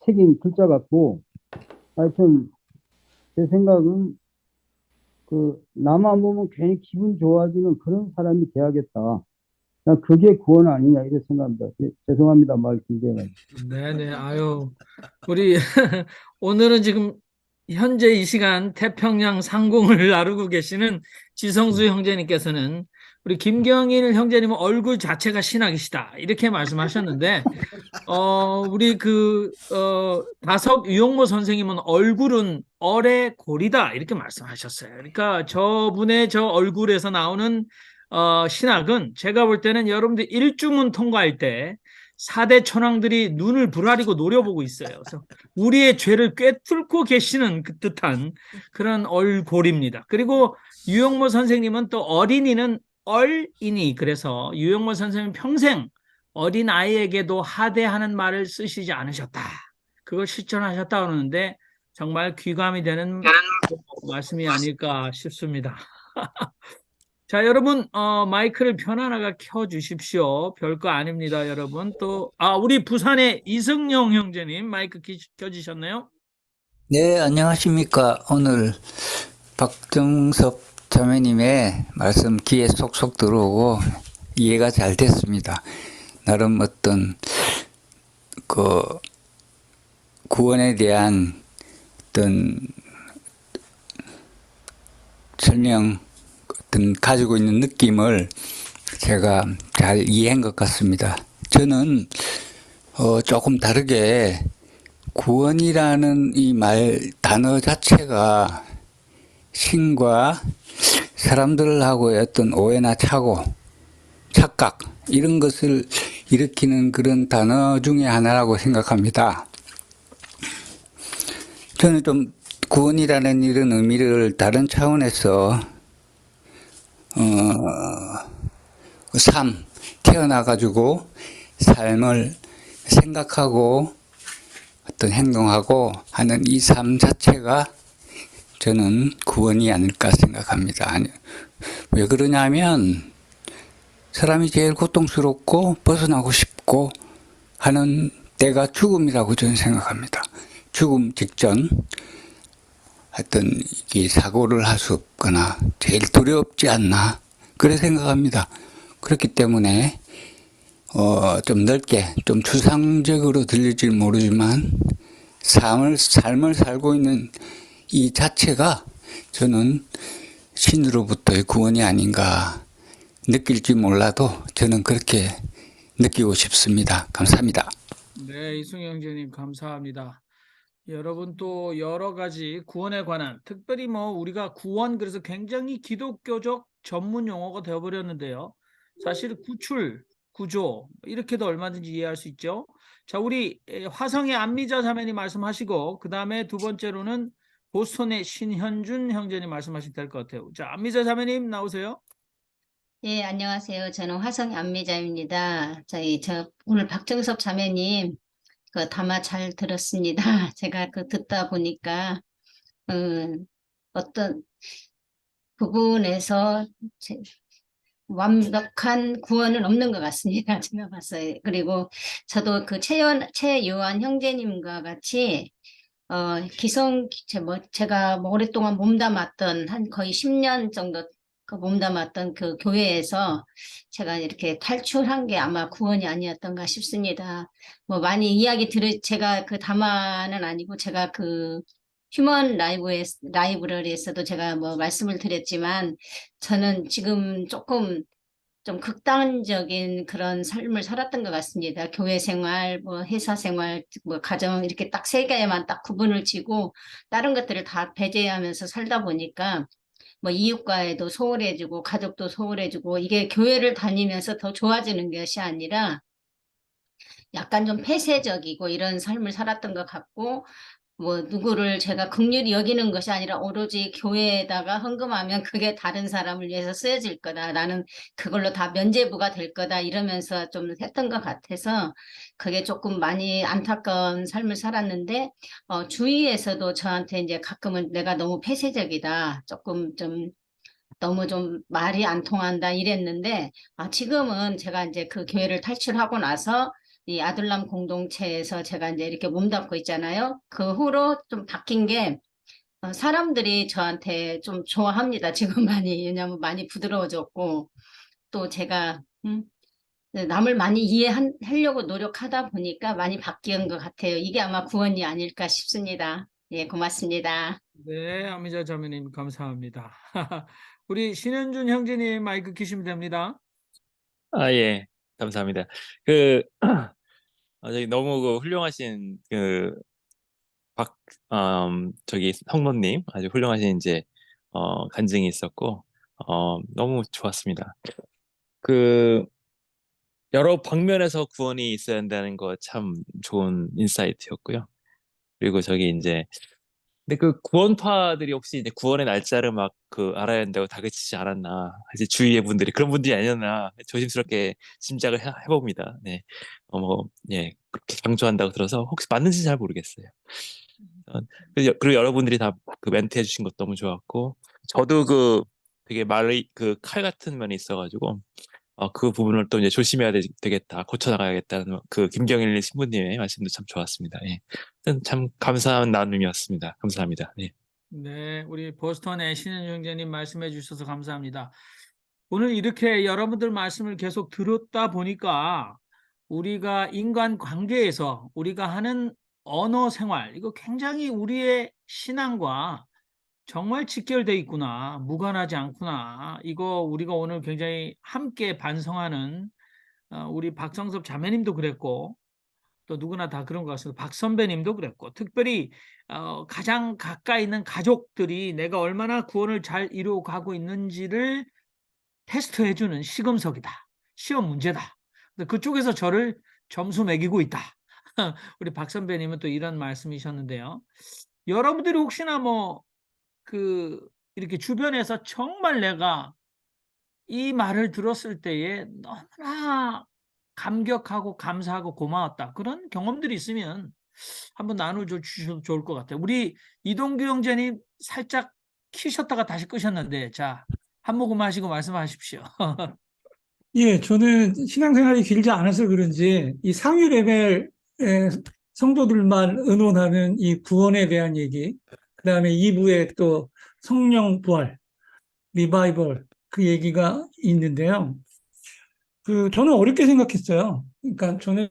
새긴 글자 같고 하여튼 제 생각은 나만 보면 괜히 기분 좋아지는 그런 사람이 돼야겠다. 난 그게 구원 아니냐 이렇게 생각합니다. 죄송합니다. 말 길게 해가지고. 네네. 아유, 우리 오늘은 지금 현재 이 시간 태평양 상공을 나르고 계시는 지성수 형제님께서는 우리 김경일 형제님은 얼굴 자체가 신학이시다 이렇게 말씀하셨는데 우리 다석 유용모 선생님은 얼굴은 얼의 골이다 이렇게 말씀하셨어요. 그러니까 저분의 저 얼굴에서 나오는 신학은 제가 볼 때는 여러분들 일주문 통과할 때 4대 천왕들이 눈을 부라리고 노려보고 있어요. 그래서 우리의 죄를 꿰뚫고 계시는 그 듯한 그런 얼골입니다. 그리고 유용모 선생님은 또 어린이는 얼이니 그래서 유용모 선생님은 평생 어린아이에게도 하대하는 말을 쓰시지 않으셨다. 그걸 실천하셨다 그러는데 정말 귀감이 되는 말씀이 아닐까 싶습니다. 자, 여러분, 마이크를 편안하게 켜주십시오. 별거 아닙니다, 여러분. 또, 우리 부산의 이승용 형제님, 마이크 켜주셨나요? 네, 안녕하십니까. 오늘 박정섭 자매님의 말씀 귀에 쏙쏙 들어오고 이해가 잘 됐습니다. 나름 어떤, 구원에 대한 어떤 설명, 가지고 있는 느낌을 제가 잘 이해한 것 같습니다. 저는 조금 다르게 구원이라는 이 단어 자체가 신과 사람들하고의 어떤 오해나 착각, 이런 것을 일으키는 그런 단어 중에 하나라고 생각합니다. 저는 좀 구원이라는 이런 의미를 다른 차원에서 태어나가지고 삶을 생각하고 어떤 행동하고 하는 이 삶 자체가 저는 구원이 아닐까 생각합니다. 왜 그러냐면 사람이 제일 고통스럽고 벗어나고 싶고 하는 때가 죽음이라고 저는 생각합니다. 죽음 직전 어떤 이 사고를 할 수 없거나 제일 두렵지 않나 그래 생각합니다. 그렇기 때문에 좀 넓게 좀 추상적으로 들릴지 모르지만 삶을 살고 있는 이 자체가 저는 신으로부터의 구원이 아닌가 느낄지 몰라도 저는 그렇게 느끼고 싶습니다. 감사합니다. 네, 이승영 형제님 감사합니다. 여러분 또 여러 가지 구원에 관한 특별히 우리가 구원 그래서 굉장히 기독교적 전문 용어가 되어버렸는데요. 사실 구출, 구조 이렇게도 얼마든지 이해할 수 있죠. 자, 우리 화성의 안미자 자매님 말씀하시고 그 다음에 두 번째로는 보스턴의 신현준 형제님 말씀하시면 될 것 같아요. 자, 안미자 자매님 나오세요. 예, 안녕하세요. 저는 화성 안미자입니다. 저 오늘 박정섭 자매님 그 담화 잘 들었습니다. 제가 그 듣다 보니까 어떤 부분에서 완벽한 구원은 없는 것 같습니다. 제가 봤어요. 그리고 저도 그 최요한 형제님과 같이 제가 오랫동안 몸담았던 한 거의 10년 정도 그 몸담았던 그 교회에서 제가 이렇게 탈출한 게 아마 구원이 아니었던가 싶습니다. 많이 제가 그 담화는 아니고 제가 그 휴먼 라이브러리에서도 제가 말씀을 드렸지만 저는 지금 조금 좀 극단적인 그런 삶을 살았던 것 같습니다. 교회 생활, 회사 생활, 가정 이렇게 딱 세 개에만 딱 구분을 지고 다른 것들을 다 배제하면서 살다 보니까 이웃과에도 소홀해지고 가족도 소홀해지고 이게 교회를 다니면서 더 좋아지는 것이 아니라 약간 좀 폐쇄적이고 이런 삶을 살았던 것 같고 누구를 제가 긍휼히 여기는 것이 아니라 오로지 교회에다가 헌금하면 그게 다른 사람을 위해서 쓰여질 거다. 나는 그걸로 다 면죄부가 될 거다. 이러면서 좀 했던 것 같아서 그게 조금 많이 안타까운 삶을 살았는데, 주위에서도 저한테 이제 가끔은 내가 너무 폐쇄적이다. 조금 좀 너무 좀 말이 안 통한다 이랬는데, 지금은 제가 이제 그 교회를 탈출하고 나서 이 아들람 공동체에서 제가 이제 이렇게 몸담고 있잖아요. 그 후로 좀 바뀐 게 사람들이 저한테 좀 좋아합니다. 지금 많이. 왜냐하면 많이 부드러워졌고 또 제가 남을 많이 이해하려고 노력하다 보니까 많이 바뀐 것 같아요. 이게 아마 구원이 아닐까 싶습니다. 예, 고맙습니다. 네, 안미자 자매님 감사합니다. 우리 신현준 형제님 마이크 켜시면 됩니다. 예, 감사합니다. 저기 너무 훌륭하신 저기 성모님 아주 훌륭하신 이제 간증이 있었고 너무 좋았습니다. 여러 방면에서 구원이 있어야 한다는 거 참 좋은 인사이트였고요. 그리고 저기 이제 근데 그 구원파들이 혹시 이제 구원의 날짜를 막 알아야 한다고 다그치지 않았나 이제 주위의 분들이 그런 분들이 아니었나 조심스럽게 짐작을 해봅니다. 네, 예 그렇게 강조한다고 들어서 혹시 맞는지 잘 모르겠어요. 그리고 여러분들이 다 그 멘트 해주신 것도 너무 좋았고 저도 되게 말의 칼 같은 면이 있어가지고 그 부분을 또 이제 조심해야 되겠다, 고쳐나가야겠다는 김경일 신부님의 말씀도 참 좋았습니다. 예. 참 감사한 나눔이었습니다. 감사합니다. 예. 네, 우리 보스턴의 신현준 형제님 말씀해 주셔서 감사합니다. 오늘 이렇게 여러분들 말씀을 계속 들었다 보니까 우리가 인간 관계에서 우리가 하는 언어 생활, 이거 굉장히 우리의 신앙과 정말 직결돼 있구나, 무관하지 않구나. 이거 우리가 오늘 굉장히 함께 반성하는 우리 박정섭 자매님도 그랬고 또 누구나 다 그런 것 같습니다. 박 선배님도 그랬고, 특별히 가장 가까이 있는 가족들이 내가 얼마나 구원을 잘 이루어가고 있는지를 테스트해주는 시금석이다. 시험 문제다. 근데 그쪽에서 저를 점수 매기고 있다. 우리 박 선배님은 또 이런 말씀이셨는데요. 여러분들이 혹시나 이렇게 주변에서 정말 내가 이 말을 들었을 때에 너무나 감격하고 감사하고 고마웠다. 그런 경험들이 있으면 한번 나눠줘 주셔도 좋을 것 같아요. 우리 이동규 형제님 살짝 키셨다가 다시 끄셨는데, 자, 한 모금 하시고 말씀하십시오. 예, 저는 신앙생활이 길지 않아서 그런지 이 상위 레벨의 성도들만 의논하는 이 구원에 대한 얘기, 그다음에 2부에 또 성령 부활, 리바이벌 그 얘기가 있는데요. 저는 어렵게 생각했어요. 그러니까 저는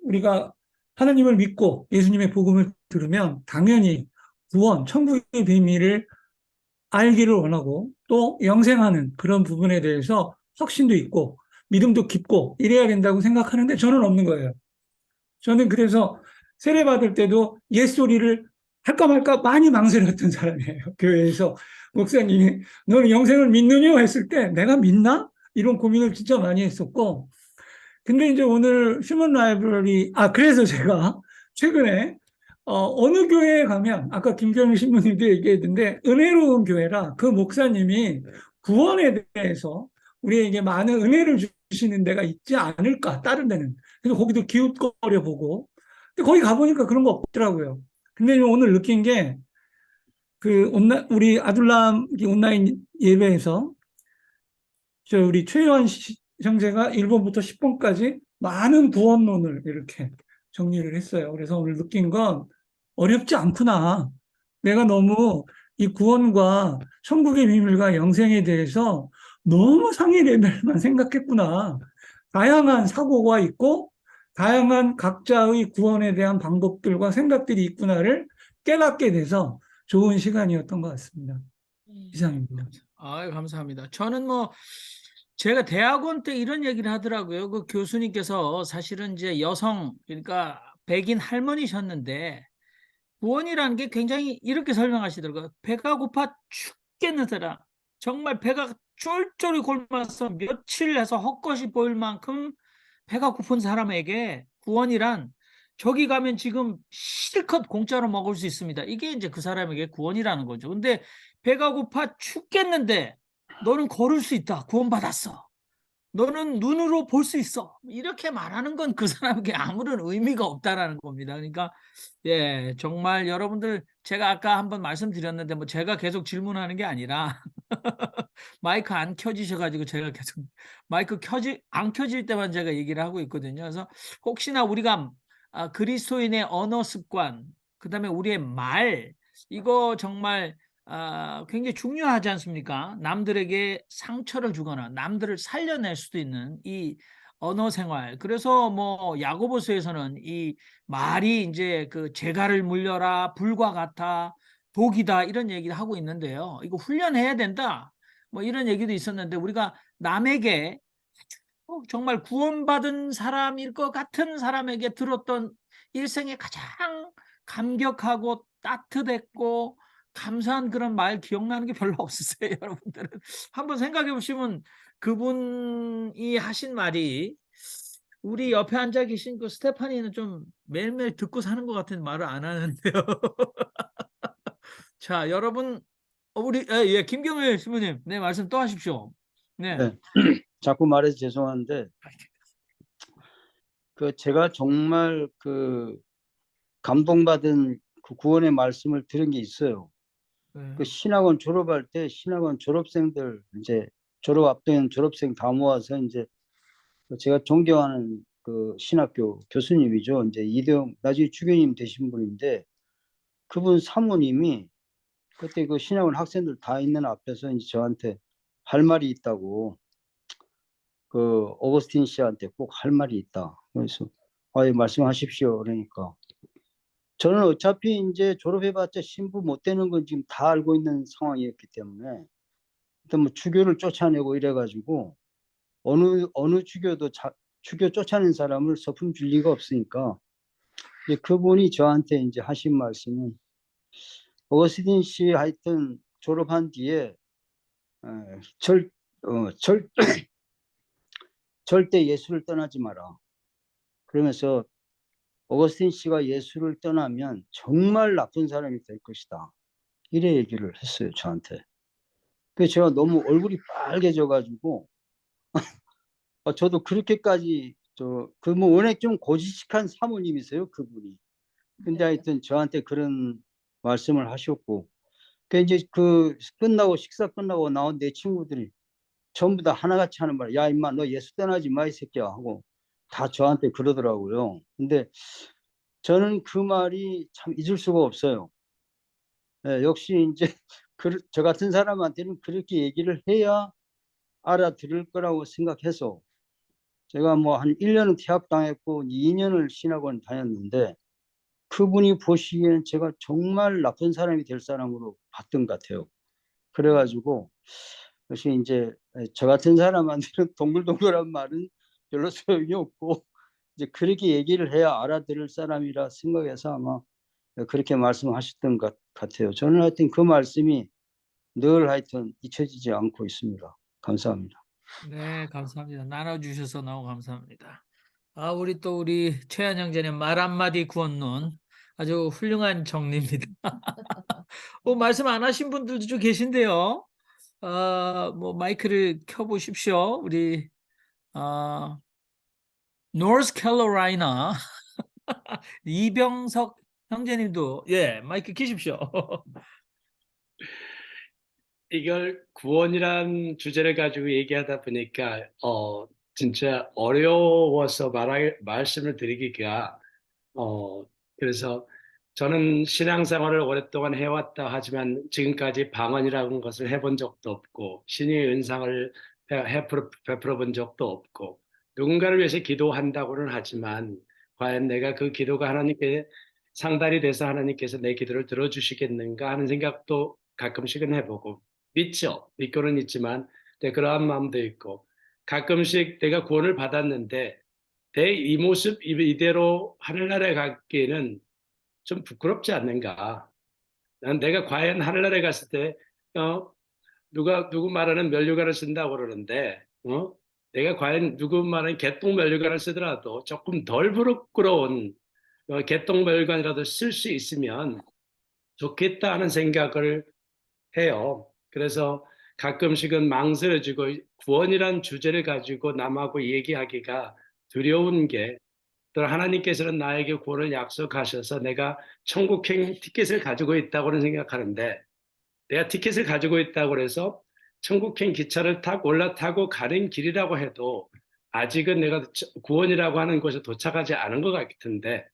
우리가 하나님을 믿고 예수님의 복음을 들으면 당연히 구원, 천국의 비밀을 알기를 원하고 또 영생하는 그런 부분에 대해서 확신도 있고 믿음도 깊고 이래야 된다고 생각하는데 저는 없는 거예요. 저는 그래서 세례 받을 때도 옛소리를 할까 말까 많이 망설였던 사람이에요. 교회에서 목사님이 너는 영생을 믿느냐 했을 때 내가 믿나? 이런 고민을 진짜 많이 했었고, 근데 이제 오늘 휴먼 라이브러리, 그래서 제가 최근에 어느 교회에 가면 아까 김경일 신부님도 얘기했는데 은혜로운 교회라 그 목사님이 구원에 대해서 우리에게 많은 은혜를 주시는 데가 있지 않을까, 다른 데는. 그래서 거기도 기웃거려 보고, 근데 거기 가보니까 그런 거 없더라고요. 근데 오늘 느낀 게 우리 아둘람 온라인 예배에서 우리 최요한 형제가 1번부터 10번까지 많은 구원론을 이렇게 정리를 했어요. 그래서 오늘 느낀 건 어렵지 않구나. 내가 너무 이 구원과 천국의 비밀과 영생에 대해서 너무 상위 레벨만 생각했구나. 다양한 사고가 있고 다양한 각자의 구원에 대한 방법들과 생각들이 있구나를 깨닫게 돼서 좋은 시간이었던 것 같습니다. 이상입니다. 감사합니다. 저는 제가 대학원 때 이런 얘기를 하더라고요. 그 교수님께서 사실은 이제 여성, 그러니까 백인 할머니셨는데 구원이라는 게 굉장히 이렇게 설명하시더라고요. 배가 고파 죽겠는 사람, 정말 배가 쫄쫄이 굶어서 며칠 해서 헛것이 보일 만큼 배가 고픈 사람에게 구원이란 저기 가면 지금 실컷 공짜로 먹을 수 있습니다. 이게 이제 그 사람에게 구원이라는 거죠. 근데 배가 고파 죽겠는데 너는 걸을 수 있다. 구원받았어. 너는 눈으로 볼 수 있어. 이렇게 말하는 건 그 사람에게 아무런 의미가 없다라는 겁니다. 그러니까 예, 정말 여러분들 제가 아까 한번 말씀드렸는데 제가 계속 질문하는 게 아니라 마이크 안 켜지셔가지고 제가 계속 마이크 안 켜질 때만 제가 얘기를 하고 있거든요. 그래서 혹시나 우리가 그리스도인의 언어 습관, 그다음에 우리의 말, 이거 정말 굉장히 중요하지 않습니까? 남들에게 상처를 주거나 남들을 살려낼 수도 있는 이 언어 생활. 그래서 야고보서에서는 이 말이 이제 그 재갈을 물려라, 불과 같아, 독이다, 이런 얘기를 하고 있는데요. 이거 훈련해야 된다. 이런 얘기도 있었는데 우리가 남에게 정말 구원받은 사람일 것 같은 사람에게 들었던 일생에 가장 감격하고 따뜻했고 감사한 그런 말 기억나는 게 별로 없으세요, 여러분들은? 한번 생각해 보시면 그분이 하신 말이, 우리 옆에 앉아 계신 그 스테파니는 좀 매일매일 듣고 사는 것 같은 말을 안 하는데요. 자, 여러분, 우리 김경일 신부님, 네, 말씀 또 하십시오. 네. 네. 자꾸 말해서 죄송한데 제가 정말 감동받은 그 구원의 말씀을 들은 게 있어요. 신학원 졸업할 때 신학원 졸업생들, 이제 졸업 앞둔 졸업생 다 모아서 이제 제가 존경하는 그 신학교 교수님이죠. 이제 이대영, 나중에 주교님 되신 분인데 그분 사모님이 그때 그 신학원 학생들 다 있는 앞에서 이제 저한테 할 말이 있다고, 오거스틴 씨한테 꼭 할 말이 있다. 그래서 예, 말씀하십시오. 그러니까 저는 어차피 이제 졸업해봤자 신부 못 되는 건 지금 다 알고 있는 상황이었기 때문에 일단 주교를 쫓아내고 이래가지고 어느 주교도 주교 쫓아낸 사람을 서품 줄 리가 없으니까 그분이 저한테 이제 하신 말씀은 어거스틴 씨 하여튼 졸업한 뒤에 절대 예수를 떠나지 마라. 그러면서 어거스틴 씨가 예수를 떠나면 정말 나쁜 사람이 될 것이다. 이래 얘기를 했어요, 저한테. 그래서 제가 너무 얼굴이 빨개져가지고 저도 그렇게까지 뭐 워낙 좀 고지식한 사모님이세요, 그분이. 근데 하여튼 저한테 그런 말씀을 하셨고, 그 이제 식사 끝나고 나온 내 친구들이 전부 다 하나같이 하는 말, 야 임마 너 예수 떠나지 마 이 새끼야 하고 다 저한테 그러더라고요. 근데 저는 그 말이 참 잊을 수가 없어요. 역시 이제 저 같은 사람한테는 그렇게 얘기를 해야 알아들을 거라고 생각해서 제가 뭐 한 1년은 퇴학당했고 2년을 신학원 다녔는데 그분이 보시기에는 제가 정말 나쁜 사람이 될 사람으로 봤던 것 같아요. 그래가지고 역시 이제 저 같은 사람한테는 동글동글한 말은 별로 소용이 없고 이제 그렇게 얘기를 해야 알아들을 사람이라 생각해서 아마 그렇게 말씀하셨던 것 같아요. 저는 하여튼 그 말씀이 늘 하여튼 잊혀지지 않고 있습니다. 감사합니다. 네, 감사합니다. 나눠주셔서 너무 감사합니다. 우리 최한영 전의 말 한마디 구원론 아주 훌륭한 정리입니다. 말씀 안 하신 분들도 좀 계신데요. 뭐 마이크를 켜보십시오. 우리 노스캐롤라이나 이병석 형제님도 마이크 켜십시오. 이걸 구원이란 주제를 가지고 얘기하다 보니까 진짜 어려워서 말씀을 드리기가 그래서 저는 신앙생활을 오랫동안 해왔다 하지만 지금까지 방언이라는 것을 해본 적도 없고 신의 은상을 베풀어 본 적도 없고 누군가를 위해서 기도한다고는 하지만 과연 내가 그 기도가 하나님께 상달이 돼서 하나님께서 내 기도를 들어주시겠는가 하는 생각도 가끔씩은 해보고 믿죠. 믿고는 있지만 그러한 마음도 있고 가끔씩 내가 구원을 받았는데 내 이 모습 이대로 하늘나라에 가기에는 좀 부끄럽지 않는가. 난 내가 과연 하늘나라에 갔을 때 누구 말하는 면류관을 쓴다고 그러는데 내가 과연 누구 말하는 개똥 면류관을 쓰더라도 조금 덜 부끄러운 개똥 면류관이라도 쓸 수 있으면 좋겠다 하는 생각을 해요. 그래서 가끔씩은 망설여지고 구원이란 주제를 가지고 남하고 얘기하기가 두려운 게 또 하나님께서는 나에게 구원을 약속하셔서 내가 천국행 티켓을 가지고 있다고는 생각하는데 내가 티켓을 가지고 있다고 해서 천국행 기차를 타고 올라타고 가는 길이라고 해도 아직은 내가 구원이라고 하는 곳에 도착하지 않은 것 같은데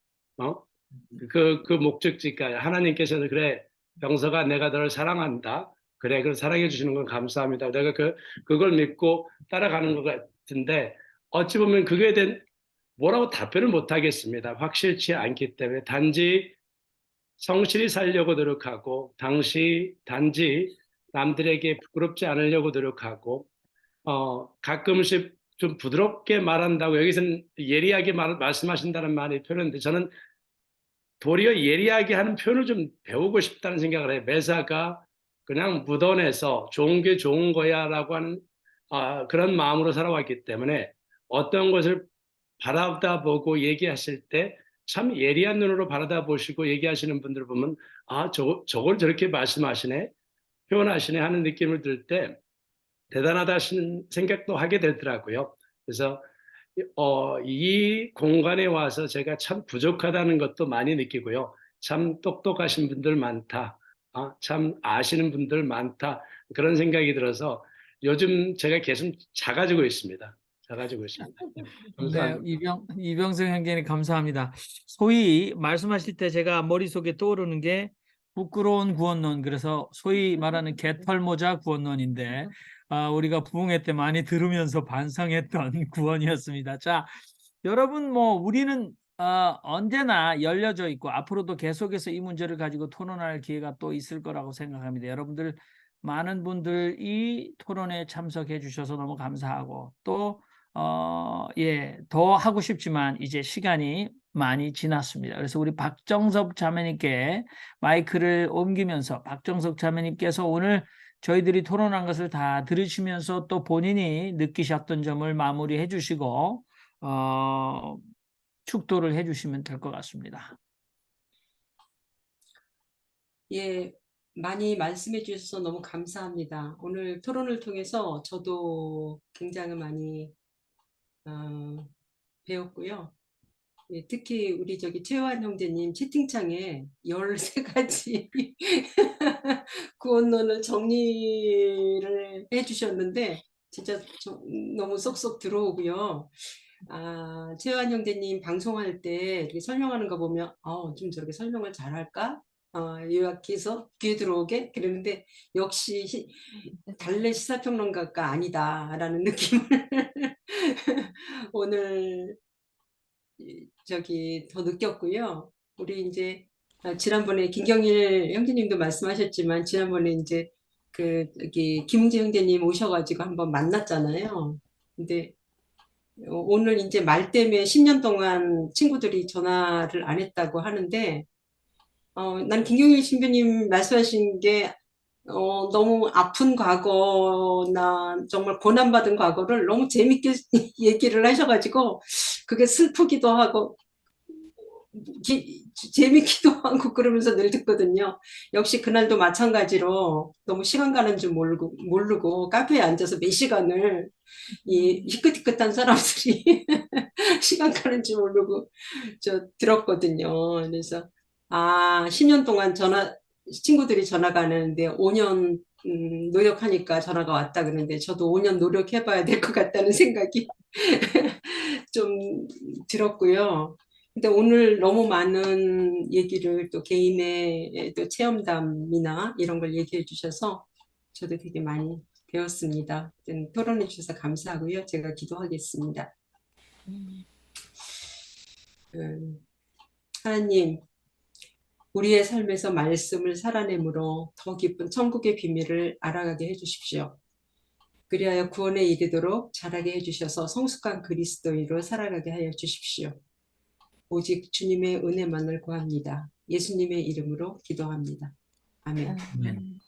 그 목적지까지 하나님께서는 그래 병서가 내가 너를 사랑한다. 그래, 그걸 사랑해 주시는 건 감사합니다. 내가 그걸 믿고 따라가는 것 같은데 어찌 보면 그거에 대한 뭐라고 답변을 못 하겠습니다. 확실치 않기 때문에 단지 성실히 살려고 노력하고 단지 남들에게 부끄럽지 않으려고 노력하고 가끔씩 좀 부드럽게 말한다고 여기서는 예리하게 말씀하신다는 말이 표현인데 저는 도리어 예리하게 하는 표현을 좀 배우고 싶다는 생각을 해요. 매사가 그냥 묻어내서 좋은 게 좋은 거야 라고 하는 그런 마음으로 살아왔기 때문에 어떤 것을 바라다보고 얘기하실 때 참 예리한 눈으로 바라다보시고 얘기하시는 분들을 보면 저걸 저렇게 말씀하시네 표현하시네 하는 느낌을 들 때 대단하다 하시는 생각도 하게 되더라고요. 그래서 이 공간에 와서 제가 참 부족하다는 것도 많이 느끼고요. 참 똑똑하신 분들 많다. 참 아시는 분들 많다. 그런 생각이 들어서 요즘 제가 계속 작아지고 있습니다. 감사합니다. 네, 이병석 형제님 감사합니다. 소위 말씀하실 때 제가 머릿속에 떠오르는 게 부끄러운 구원론, 그래서 소위 말하는 개털모자 구원론인데 우리가 부흥회 때 많이 들으면서 반성했던 구원이었습니다. 자, 여러분 우리는 언제나 열려져 있고 앞으로도 계속해서 이 문제를 가지고 토론할 기회가 또 있을 거라고 생각합니다. 여러분들 많은 분들 이 토론에 참석해 주셔서 너무 감사하고 또 더 하고 싶지만 이제 시간이 많이 지났습니다. 그래서 우리 박정석 자매님께 마이크를 옮기면서 박정석 자매님께서 오늘 저희들이 토론한 것을 다 들으시면서 또 본인이 느끼셨던 점을 마무리해 주시고 축도를 해 주시면 될 것 같습니다. 예, 많이 말씀해 주셔서 너무 감사합니다. 오늘 토론을 통해서 저도 굉장히 많이 배웠고요. 예, 특히 우리 저기 최호한 형제님 채팅창에 13가지 구원론을 정리를 해주셨는데 진짜 너무 쏙쏙 들어오고요. 최호한 형제님 방송할 때 이렇게 설명하는 거 보면 좀 저렇게 설명을 잘할까? 요약해서 귀에 들어오게 그러는데 역시 달래 시사평론가가 아니다라는 느낌을 오늘 저기 더 느꼈고요. 우리 이제 지난번에 김경일 형제님도 말씀하셨지만 지난번에 이제 그 여기 김웅재 형제님 오셔가지고 한번 만났잖아요. 근데 오늘 이제 말 때문에 10년 동안 친구들이 전화를 안 했다고 하는데 난 김경일 신부님 말씀하신 게 너무 아픈 과거나 정말 고난받은 과거를 너무 재밌게 얘기를 하셔가지고 그게 슬프기도 하고 재밌기도 하고 그러면서 늘 듣거든요. 역시 그날도 마찬가지로 너무 시간 가는 줄 모르고 카페에 앉아서 몇 시간을 이 희끗희끗한 사람들이 시간 가는 줄 모르고 들었거든요. 그래서 10년 동안 친구들이 전화가 안 하는데 5년 노력하니까 전화가 왔다 그러는데 저도 5년 노력해봐야 될 것 같다는 생각이 좀 들었고요. 근데 오늘 너무 많은 얘기를 또 개인의 또 체험담이나 이런 걸 얘기해 주셔서 저도 되게 많이 배웠습니다. 토론해 주셔서 감사하고요. 제가 기도하겠습니다. 하나님, 우리의 삶에서 말씀을 살아내므로 더 깊은 천국의 비밀을 알아가게 해주십시오. 그리하여 구원에 이르도록 자라게 해주셔서 성숙한 그리스도인으로 살아가게 하여 주십시오. 오직 주님의 은혜만을 구합니다. 예수님의 이름으로 기도합니다. 아멘. 아멘.